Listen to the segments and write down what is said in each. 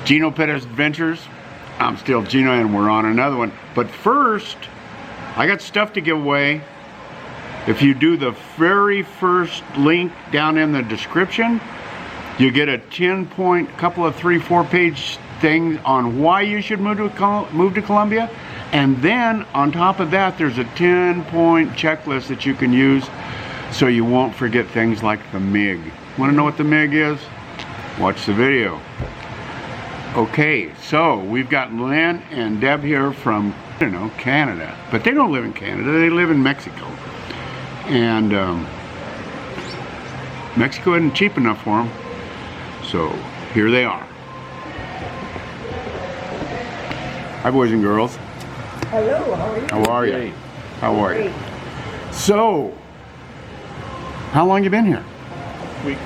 Geno Pettis Adventures. I'm still Geno and we're on another one. But first, I got stuff to give away. If you do the very first link down in the description, you get a 10-point, couple of 3-4 page things on why you should move to Colombia. And then on top of that, there's a 10-point checklist that you can use so you won't forget things like the MIG. Want to know what the MIG is? Watch the video. Okay, so we've got Luanne and Deb here from, I don't know, Canada. But they don't live in Canada, they live in Mexico. And Mexico isn't cheap enough for them. So here they are. Hi boys and girls. Hello, how are you? How are you? How are you? So, how long you been here? Week.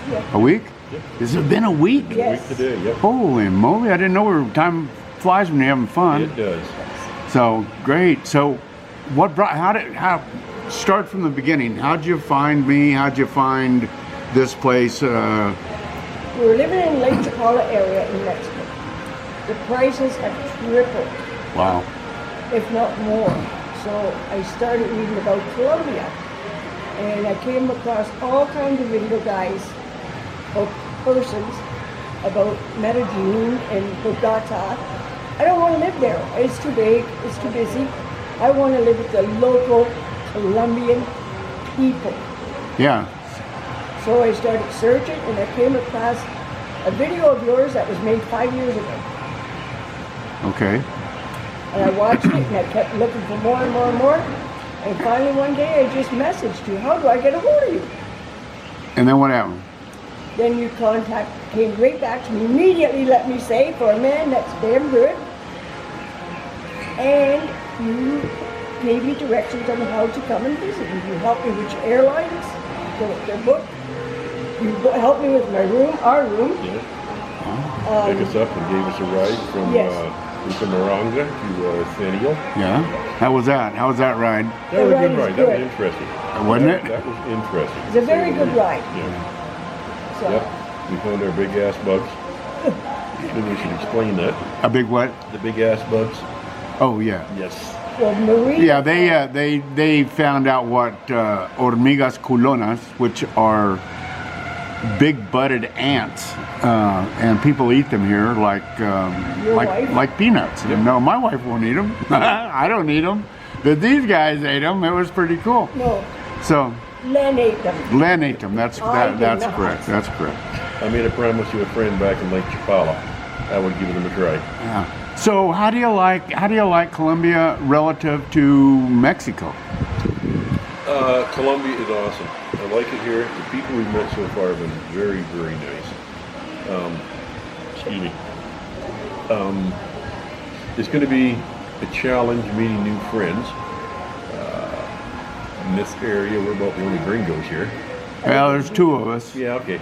Yeah. A week? Yep. Has it been a week? Yes. A week today, yep. Holy moly, I didn't know time flies when you're having fun. It does. So, great. So, what brought, start from the beginning. How'd you find me? How'd you find this place? We're living in Lake Chapala area in Mexico. The prices have tripled, Wow. if not more. So I started reading about Colombia. And I came across all kinds of video guys of persons about Medellin and Bogota. I don't want to live there. It's too big, it's too busy. I want to live with the local Colombian people. Yeah. So I started searching and I came across a video of yours that was made 5 years ago. Okay. And I watched it and I kept looking for more and more and more. And finally one day I just messaged you, how do I get a hold of you? And then what happened? Then you came right back to me, immediately let me say, for a man that's damn good. And you gave me directions on how to come and visit. You helped me with your airlines, their book. You helped me with my room, our room. Yeah. Pick us up and gave us a ride from Maranga to Thaniel. Yeah. How was that? How was that ride? That was a good ride is ride. good. That was interesting. Wasn't it? That was interesting. It's a very good ride. Yeah. So, Yep. We found our big ass bugs. Maybe we should explain that. A big what? The big ass bugs. Oh yeah. Yes. well, Marie. Yeah, they found out what hormigas culonas, which are big-butted ants, and people eat them here like Your wife? like peanuts. Yep. No, my wife won't eat them. I don't eat them, but these guys ate them. It was pretty cool. No, So Len ate them. Len ate them. That's I did that's not. correct. That's correct. I made a promise to a friend back in Lake Chapala. I would give them a try. Yeah. So how do you like Colombia relative to Mexico? Colombia is awesome. I like it here. The people we've met so far have been very, very nice. Excuse me. It's going to be a challenge meeting new friends. In this area, we're about the only gringos here. Well, there's two of us. Yeah, okay.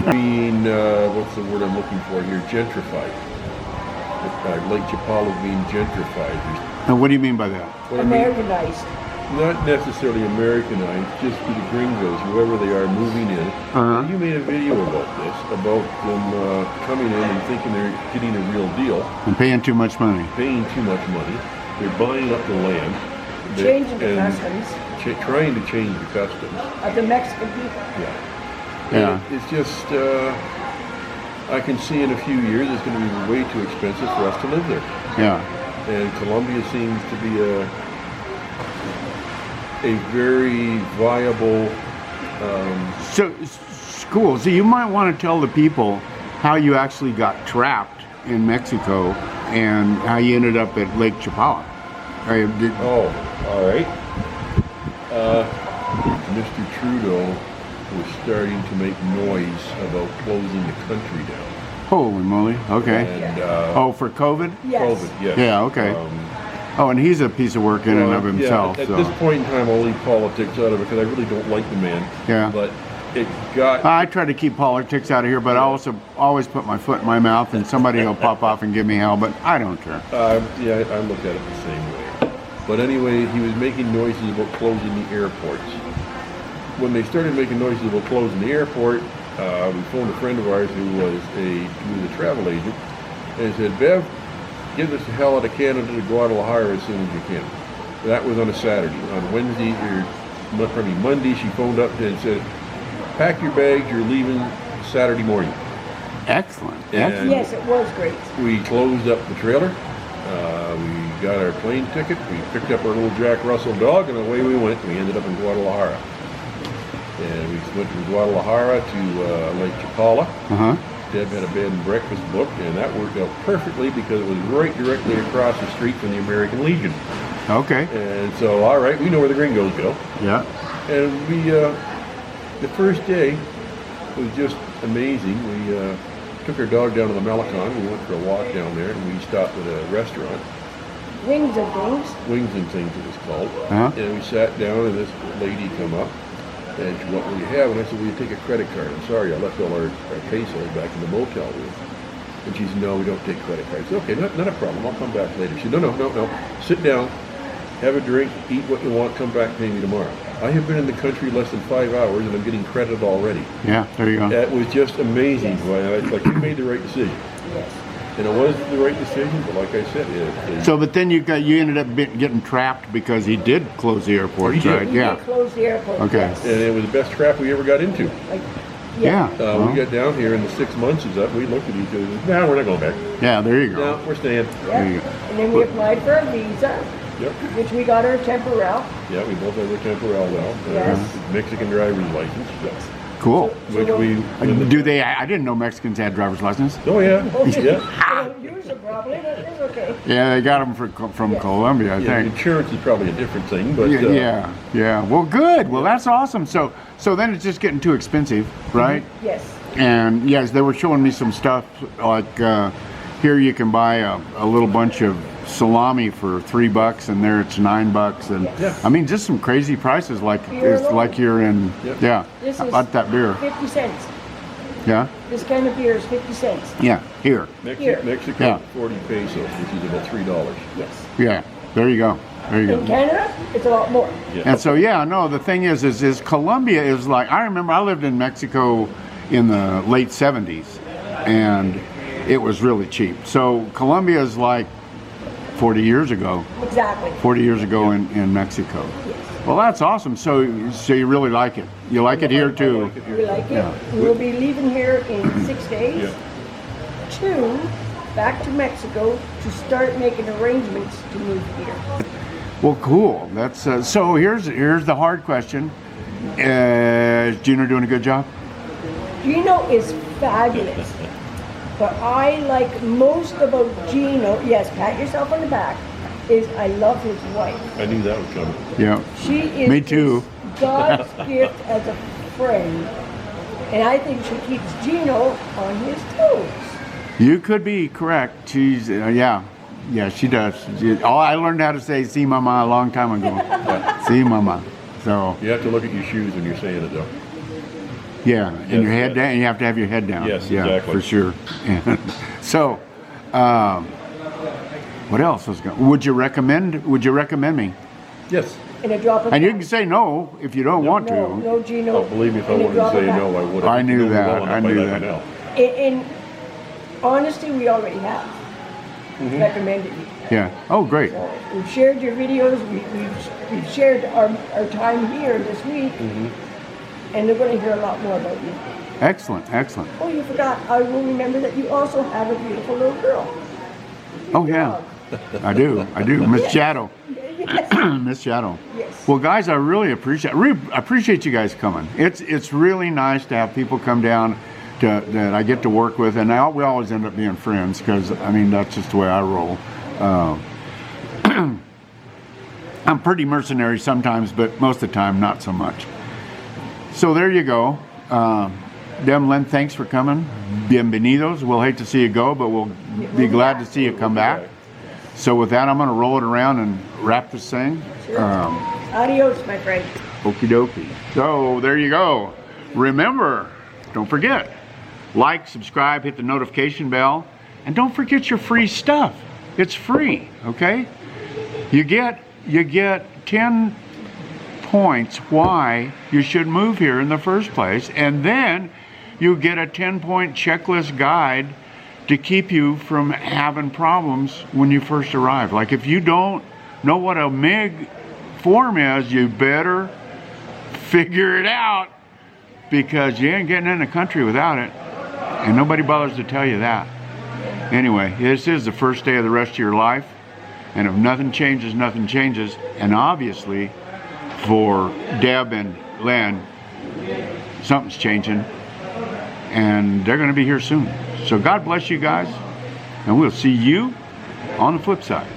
Being, what's the word I'm looking for here? Gentrified. Lake Chapala being gentrified. And what do you mean by that? What I mean, Americanized. not necessarily Americanized, just the gringos, whoever they are, moving in. Uh-huh. You made a video about this, about them coming in and thinking they're getting a real deal, I'm paying too much money. paying too much money. They're buying up the land. Changing the and customs trying to change the customs. of the Mexican people. Yeah. Yeah. It's just, I can see in a few years it's going to be way too expensive for us to live there. Yeah. And Colombia seems to be a very viable. So, cool. So you might want to tell the people how you actually got trapped in Mexico and how you ended up at Lake Chapala. Oh, all right. Mr. Trudeau was starting to make noise about closing the country down. Holy moly. Okay. And Oh, for COVID? Yes. COVID, yes. Yeah, okay. Oh, and he's a piece of work in and of himself. Yeah, at so. this point in time, I'll leave politics out of it because I really don't like the man. Yeah. But it got. I try to keep politics out of here, but I also always put my foot in my mouth and somebody will pop off and give me hell, but I don't care. Yeah, I look at it the same way. But anyway, he was making noises about closing the airports. When they started making noises about closing the airport, we phoned a friend of ours who was a travel agent, and said, Bev, get us the hell out of Canada to Guadalajara as soon as you can. That was on a Saturday. On Wednesday, or probably Monday, she phoned up and said, pack your bags, you're leaving Saturday morning. Excellent. And Yes, it was great. we closed up the trailer. We got our plane ticket. We picked up our little Jack Russell dog, and away we went. We ended up in Guadalajara. And we went from Guadalajara to Lake Chapala. Uh-huh. Deb had a bed and breakfast booked, and that worked out perfectly because it was right directly across the street from the American Legion. Okay. And so, all right, we know where the gringos go. Yeah. And we, the first day was just amazing. We took our dog down to the Malecon. We went for a walk down there, and we stopped at a restaurant. Wings and things. Wings and Things it was called. Uh-huh. And we sat down, and this lady come up, and she, what will you have? And I said, will you take a credit card? I'm sorry, I left all our pesos back in the motel room. And she said, no, we don't take credit cards. I said, okay, not a problem, I'll come back later. She said, no, sit down, have a drink, eat what you want, come back, pay me tomorrow. I have been in the country less than 5 hours, and I'm getting credit already. Yeah, there you go. That was just amazing. It's like you made the right decision. Yes. And it was the right decision, but like I said, So, but then you ended up getting trapped because he did close the airport, He did. right? We Yeah. did close the airport. Okay. Yes. and it was the best trap we ever got into. Like, Yeah. We got down here, and the 6 months is up. We looked at each other and said, no, we're not going back. Yeah, there you go. No, we're staying. There you Yeah. go. And then we applied for a visa, Yep. which we got our temporal. Yeah, we both have our temporal now. Yes. Mexican driver's license. Yes. Cool. Which we... Do they? I didn't know Mexicans had driver's license. Oh, yeah. Oh, Yeah. I don't use it probably, but it's okay. Yeah, they got them from Yes. Colombia, I Yeah, think. insurance is probably a different thing, but... Yeah. Well, good. Well, that's awesome. So then it's just getting too expensive, right? Yes. And yes, they were showing me some stuff like here you can buy a little bunch of salami for $3, and there it's $9, and Yes. I mean just some crazy prices. Like Beer it's alone. like you're in. Yep. Yeah. This How is about that beer? 50 cents. Yeah. This kind of beer is 50 cents. Yeah. Here. Here. Mexico, Yeah. 40 pesos, which is about $3. Yes. Yeah. There you go. There you In go. Canada, it's a lot more. Yeah. And so no, the thing is Colombia is like, I remember I lived in Mexico in the late 70s, and it was really cheap. So Colombia is like 40 years ago. Exactly. 40 years ago in Mexico. Yes. Well, that's awesome. So you really like it. You like it here too. We like it. Yeah. We'll be leaving here in 6 days Yeah. to back to Mexico to start making arrangements to move here. Well, cool. That's so. Here's the hard question. Is Geno doing a good job? Geno is fabulous. But I like most about Geno, yes, pat yourself on the back, is I love his wife. I knew that was coming. Yeah. She is Me too. God's gift as a friend. And I think she keeps Geno on his toes. You could be correct. She's yeah, she does. I learned how to say "see mama" a long time ago. See mama. So You have to look at your shoes when you're saying it, though. yeah, and Yes, your head yes. down. You have to have your head down. Yes, yeah, exactly. for sure. So, what else was going? Would you recommend me? Yes. In a drop of And you hat. can say no if you don't want No, to. no Geno. Oh, believe me, if I in a wanted to drop of say hat. no, I would have. I knew You know me that. well enough I by knew that that. now. In honesty, we already have recommended you. Yeah. Oh, great. So we've shared your videos. We've shared our time here this week, and they're going to hear a lot more about you. Excellent. Excellent. Oh, you forgot. I will remember that you also have a beautiful little girl. Oh yeah, I do. Miss Shadow. Yes. Miss Shadow. Yes. Well, guys, I really appreciate you guys coming. It's really nice to have people come down that I get to work with, and we always end up being friends because I mean that's just the way I roll. I'm pretty mercenary sometimes, but most of the time not so much. So there you go. Deb and Len, thanks for coming. Bienvenidos. We'll hate to see you go, but we'll be glad to see you come back. So with that, I'm going to roll it around and wrap this thing. Sure. Adios, my friend. Okie dokie. So there you go. Remember, don't forget, like, subscribe, hit the notification bell, and don't forget your free stuff. It's free, okay? You get 10 points why you should move here in the first place, and then you get a 10-point checklist guide to keep you from having problems when you first arrive. Like if you don't know what a MIG form is, you better figure it out, because you ain't getting in the country without it. And nobody bothers to tell you that. Anyway, this is the first day of the rest of your life. And if nothing changes, nothing changes. And obviously, for Deb and Len, something's changing. And they're going to be here soon. So God bless you guys. And we'll see you on the flip side.